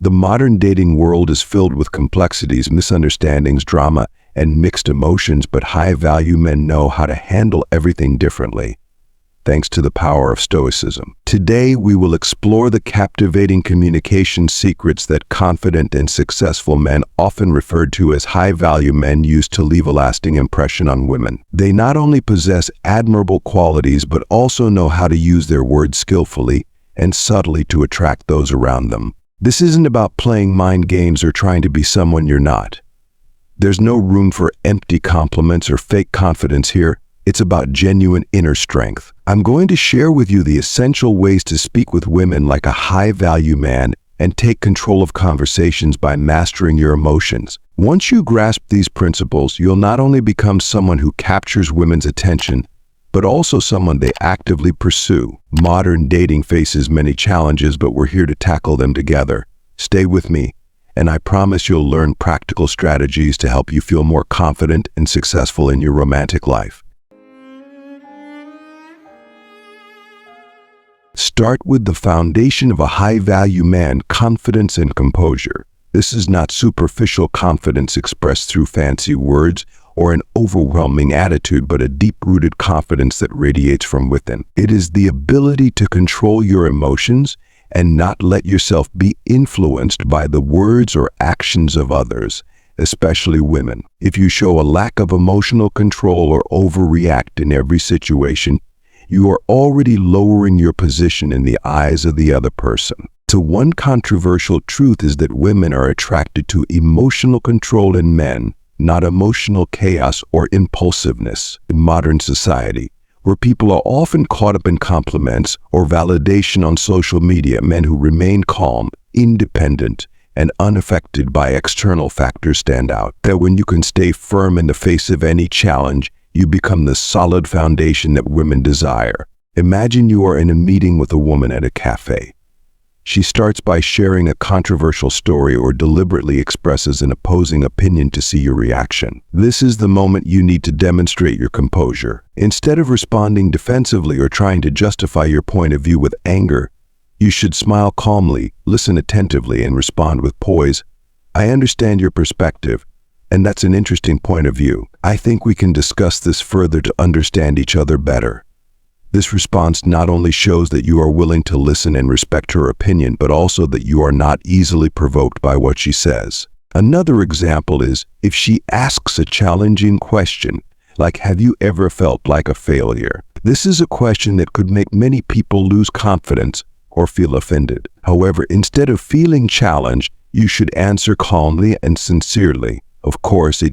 The modern dating world is filled with complexities, misunderstandings, drama, and mixed emotions, but high-value men know how to handle everything differently, thanks to the power of Stoicism. Today, we will explore the captivating communication secrets that confident and successful men, often referred to as high-value men, use to leave a lasting impression on women. They not only possess admirable qualities, but also know how to use their words skillfully and subtly to attract those around them. This isn't about playing mind games or trying to be someone you're not. There's no room for empty compliments or fake confidence here. It's about genuine inner strength. I'm going to share with you the essential ways to speak with women like a high-value man and take control of conversations by mastering your emotions. Once you grasp these principles, you'll not only become someone who captures women's attention, but also someone they actively pursue. Modern dating faces many challenges, but we're here to tackle them together. Stay with me, and I promise you'll learn practical strategies to help you feel more confident and successful in your romantic life. Start with the foundation of a high-value man: confidence and composure. This is not superficial confidence expressed through fancy words or an overwhelming attitude, but a deep-rooted confidence that radiates from within. It is the ability to control your emotions and not let yourself be influenced by the words or actions of others, especially women. If you show a lack of emotional control or overreact in every situation, you are already lowering your position in the eyes of the other person. So one controversial truth is that women are attracted to emotional control in men, not emotional chaos or impulsiveness. In modern society, where people are often caught up in compliments or validation on social media, men who remain calm, independent, and unaffected by external factors stand out. That when you can stay firm in the face of any challenge, you become the solid foundation that women desire. Imagine you are in a meeting with a woman at a cafe. She starts by sharing a controversial story or deliberately expresses an opposing opinion to see your reaction. This is the moment you need to demonstrate your composure. Instead of responding defensively or trying to justify your point of view with anger, you should smile calmly, listen attentively, and respond with poise. "I understand your perspective, and that's an interesting point of view. I think we can discuss this further to understand each other better." This response not only shows that you are willing to listen and respect her opinion, but also that you are not easily provoked by what she says. Another example is if she asks a challenging question, like, "Have you ever felt like a failure?" This is a question that could make many people lose confidence or feel offended. However, instead of feeling challenged, you should answer calmly and sincerely. Of course,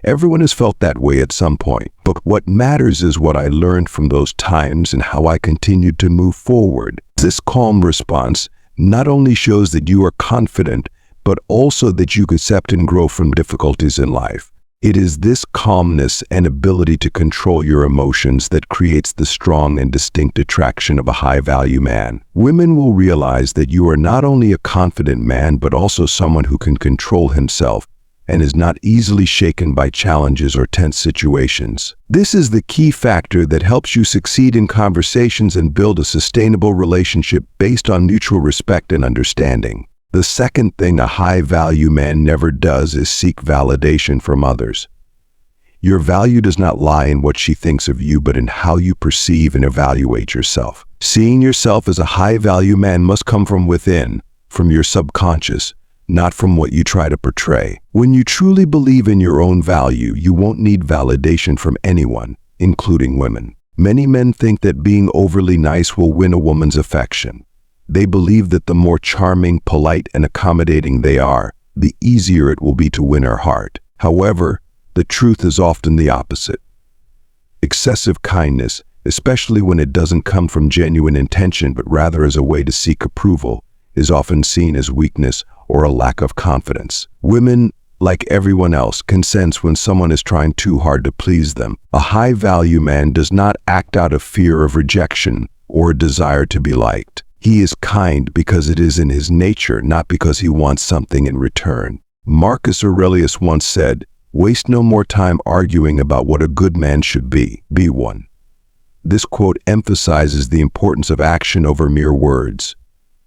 everyone has felt that way at some point, but what matters is what I learned from those times and how I continued to move forward. This calm response not only shows that you are confident, but also that you accept and grow from difficulties in life. It is this calmness and ability to control your emotions that creates the strong and distinct attraction of a high-value man. Women will realize that you are not only a confident man, but also someone who can control himself and is not easily shaken by challenges or tense situations. This is the key factor that helps you succeed in conversations and build a sustainable relationship based on mutual respect and understanding. The second thing a high-value man never does is seek validation from others. Your value does not lie in what she thinks of you, but in how you perceive and evaluate yourself. Seeing yourself as a high-value man must come from within, from your subconscious, not from what you try to portray. When you truly believe in your own value, you won't need validation from anyone, including women. Many men think that being overly nice will win a woman's affection. They believe that the more charming, polite, and accommodating they are, the easier it will be to win her heart. However, the truth is often the opposite. Excessive kindness, especially when it doesn't come from genuine intention but rather as a way to seek approval, is often seen as weakness or a lack of confidence. Women, like everyone else, can sense when someone is trying too hard to please them. A high-value man does not act out of fear of rejection or a desire to be liked. He is kind because it is in his nature, not because he wants something in return. Marcus Aurelius once said, "Waste no more time arguing about what a good man should be. Be one." This quote emphasizes the importance of action over mere words.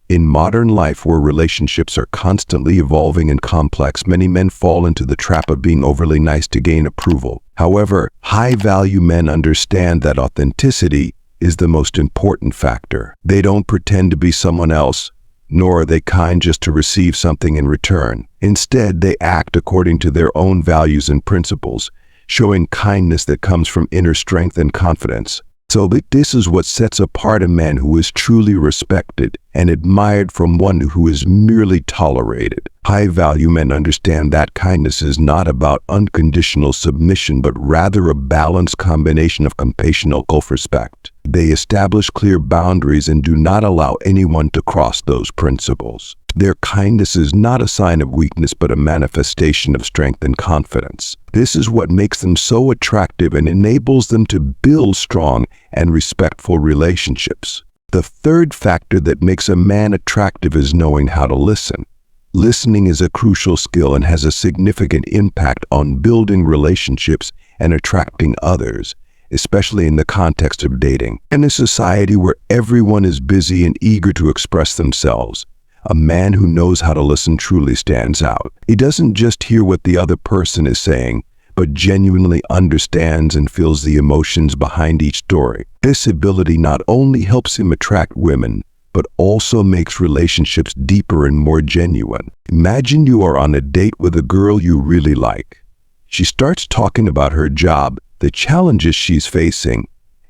In modern life, where relationships are constantly evolving and complex, many men fall into the trap of being overly nice to gain approval. However, high-value men understand that authenticity is the most important factor. They don't pretend to be someone else, nor are they kind just to receive something in return. Instead, they act according to their own values and principles, showing kindness that comes from inner strength and confidence. So this is what sets apart a man who is truly respected and admired from one who is merely tolerated. High-value men understand that kindness is not about unconditional submission, but rather a balanced combination of compassion and self-respect. They establish clear boundaries and do not allow anyone to cross those principles. Their kindness is not a sign of weakness, but a manifestation of strength and confidence. This is what makes them so attractive and enables them to build strong and respectful relationships. The third factor that makes a man attractive is knowing how to listen. Listening is a crucial skill and has a significant impact on building relationships and attracting others, especially in the context of dating. In a society where everyone is busy and eager to express themselves, a man who knows how to listen truly stands out. He doesn't just hear what the other person is saying, but genuinely understands and feels the emotions behind each story. This ability not only helps him attract women, but also makes relationships deeper and more genuine. Imagine you are on a date with a girl you really like. She starts talking about her job, the challenges she's facing,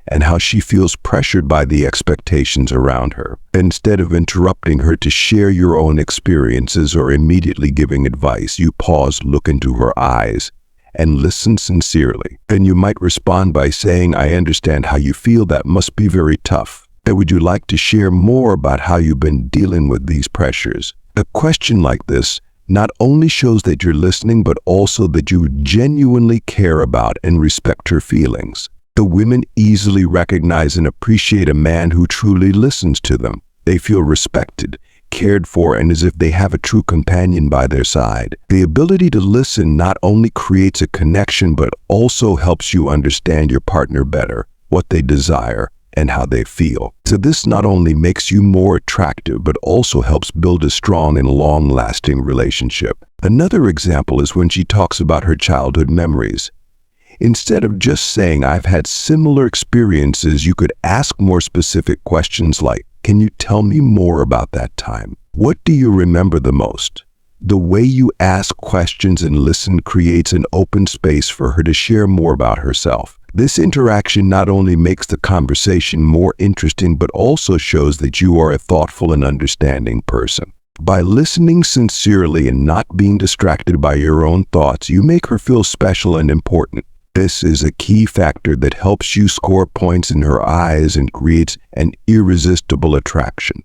and how she feels pressured by the expectations around her. Instead of interrupting her to share your own experiences or immediately giving advice, you pause, look into her eyes, and listen sincerely. Then you might respond by saying, "I understand how you feel. That must be very tough. Would you like to share more about how you've been dealing with these pressures?" A question like this not only shows that you're listening, but also that you genuinely care about and respect her feelings. The women easily recognize and appreciate a man who truly listens to them. They feel respected, cared for, and as if they have a true companion by their side. The ability to listen not only creates a connection, but also helps you understand your partner better, what they desire, and how they feel. So this not only makes you more attractive, but also helps build a strong and long-lasting relationship. Another example is when she talks about her childhood memories. Instead of just saying, "I've had similar experiences," you could ask more specific questions like, "Can you tell me more about that time? What do you remember the most?" The way you ask questions and listen creates an open space for her to share more about herself. This interaction not only makes the conversation more interesting, but also shows that you are a thoughtful and understanding person. By listening sincerely and not being distracted by your own thoughts, you make her feel special and important. This is a key factor that helps you score points in her eyes and creates an irresistible attraction,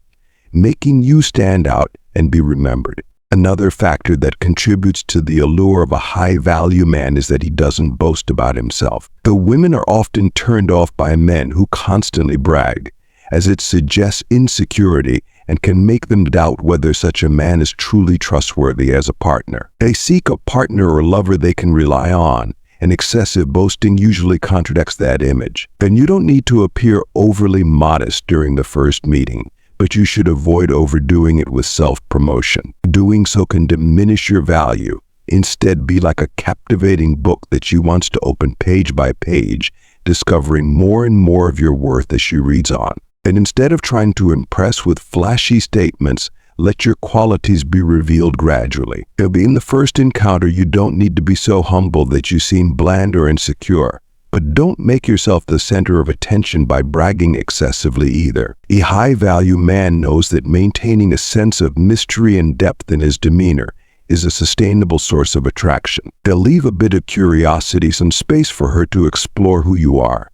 making you stand out and be remembered. Another factor that contributes to the allure of a high-value man is that he doesn't boast about himself. The women are often turned off by men who constantly brag, as it suggests insecurity and can make them doubt whether such a man is truly trustworthy as a partner. They seek a partner or lover they can rely on, and excessive boasting usually contradicts that image. Then you don't need to appear overly modest during the first meeting, but you should avoid overdoing it with self-promotion. Doing so can diminish your value. Instead, be like a captivating book that she wants to open page by page, discovering more and more of your worth as she reads on. And instead of trying to impress with flashy statements, let your qualities be revealed gradually. In the first encounter, you don't need to be so humble that you seem bland or insecure. But don't make yourself the center of attention by bragging excessively either. A high-value man knows that maintaining a sense of mystery and depth in his demeanor is a sustainable source of attraction. They'll leave a bit of curiosity, some space for her to explore who you are.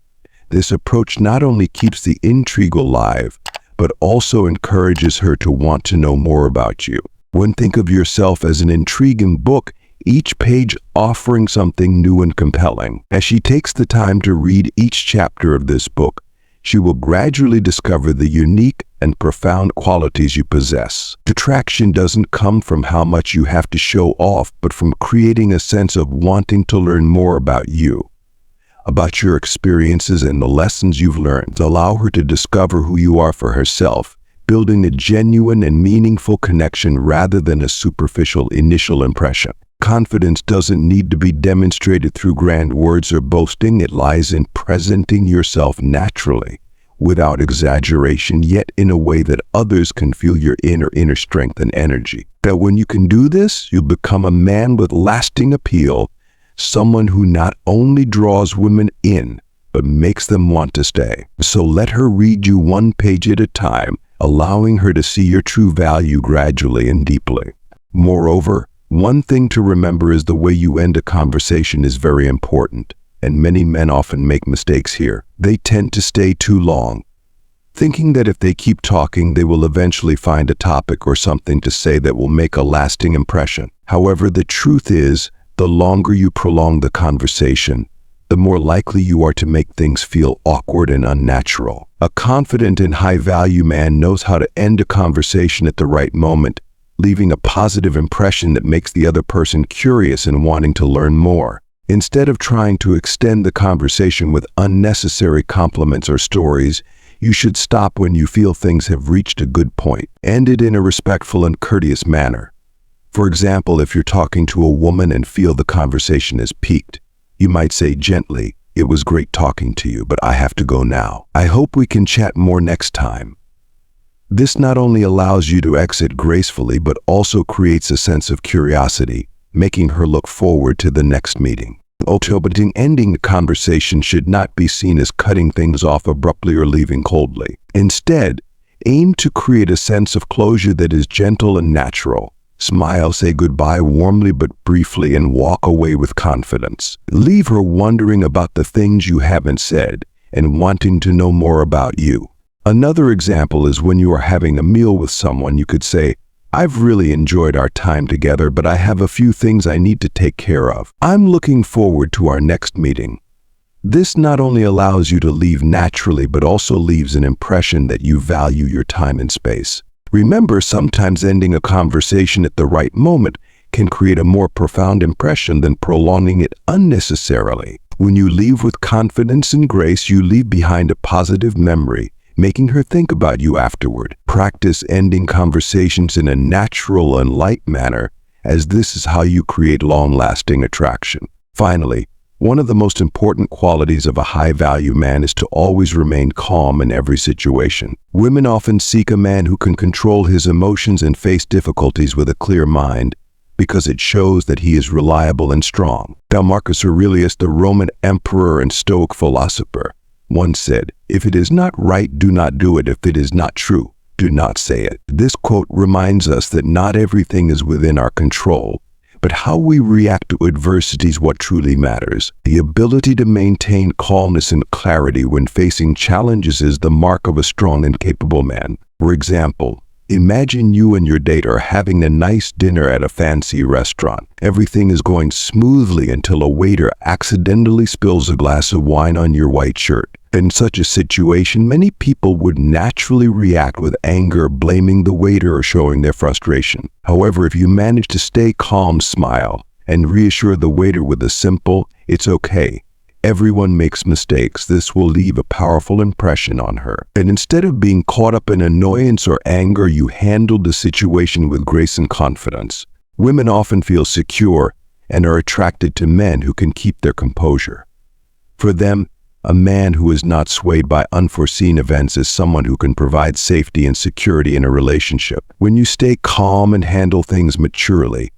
This approach not only keeps the intrigue alive, but also encourages her to want to know more about you. Think of yourself as an intriguing book, each page offering something new and compelling. As she takes the time to read each chapter of this book, she will gradually discover the unique and profound qualities you possess. Attraction doesn't come from how much you have to show off, but from creating a sense of wanting to learn more about you, about your experiences and the lessons you've learned. Allow her to discover who you are for herself, building a genuine and meaningful connection rather than a superficial initial impression. Confidence doesn't need to be demonstrated through grand words or boasting. It lies in presenting yourself naturally, without exaggeration, yet in a way that others can feel your inner strength and energy. That when you can do this, you become a man with lasting appeal, someone who not only draws women in, but makes them want to stay. So let her read you one page at a time, allowing her to see your true value gradually and deeply. Moreover, one thing to remember is the way you end a conversation is very important, and many men often make mistakes here. They tend to stay too long, thinking that if they keep talking, they will eventually find a topic or something to say that will make a lasting impression. However, the truth is, the longer you prolong the conversation, the more likely you are to make things feel awkward and unnatural. A confident and high-value man knows how to end a conversation at the right moment, leaving a positive impression that makes the other person curious and wanting to learn more. Instead of trying to extend the conversation with unnecessary compliments or stories, you should stop when you feel things have reached a good point. End it in a respectful and courteous manner. For example, if you're talking to a woman and feel the conversation has peaked, you might say gently, "It was great talking to you, but I have to go now. I hope we can chat more next time." This not only allows you to exit gracefully, but also creates a sense of curiosity, making her look forward to the next meeting. Ultimately, ending the conversation should not be seen as cutting things off abruptly or leaving coldly. Instead, aim to create a sense of closure that is gentle and natural. Smile, say goodbye warmly but briefly, and walk away with confidence. Leave her wondering about the things you haven't said and wanting to know more about you. Another example is when you are having a meal with someone, you could say, "I've really enjoyed our time together, but I have a few things I need to take care of. I'm looking forward to our next meeting." This not only allows you to leave naturally, but also leaves an impression that you value your time and space. Remember, sometimes ending a conversation at the right moment can create a more profound impression than prolonging it unnecessarily. When you leave with confidence and grace, you leave behind a positive memory, making her think about you afterward. Practice ending conversations in a natural and light manner, as this is how you create long-lasting attraction. Finally, one of the most important qualities of a high-value man is to always remain calm in every situation. Women often seek a man who can control his emotions and face difficulties with a clear mind, because it shows that he is reliable and strong. Now, Marcus Aurelius, the Roman emperor and Stoic philosopher, once said, "If it is not right, do not do it. If it is not true, do not say it." This quote reminds us that not everything is within our control, but how we react to adversity is what truly matters. The ability to maintain calmness and clarity when facing challenges is the mark of a strong and capable man. For example, imagine you and your date are having a nice dinner at a fancy restaurant. Everything is going smoothly until a waiter accidentally spills a glass of wine on your white shirt. In such a situation, many people would naturally react with anger, blaming the waiter or showing their frustration. However, if you manage to stay calm, smile, and reassure the waiter with a simple, "It's okay. Everyone makes mistakes," this will leave a powerful impression on her. And instead of being caught up in annoyance or anger, you handle the situation with grace and confidence. Women often feel secure and are attracted to men who can keep their composure. For them, a man who is not swayed by unforeseen events is someone who can provide safety and security in a relationship. When you stay calm and handle things maturely,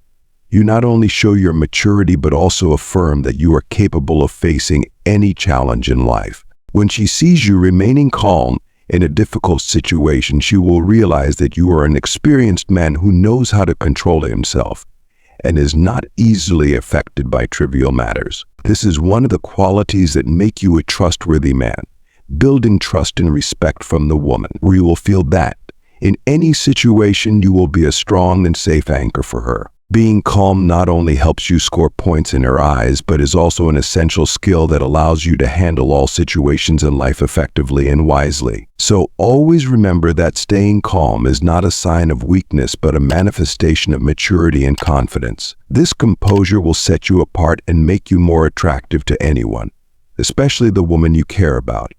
you not only show your maturity but also affirm that you are capable of facing any challenge in life. When she sees you remaining calm in a difficult situation, she will realize that you are an experienced man who knows how to control himself and is not easily affected by trivial matters. This is one of the qualities that make you a trustworthy man, building trust and respect from the woman, where you will feel that in any situation you will be a strong and safe anchor for her. Being calm not only helps you score points in her eyes, but is also an essential skill that allows you to handle all situations in life effectively and wisely. So always remember that staying calm is not a sign of weakness, but a manifestation of maturity and confidence. This composure will set you apart and make you more attractive to anyone, especially the woman you care about.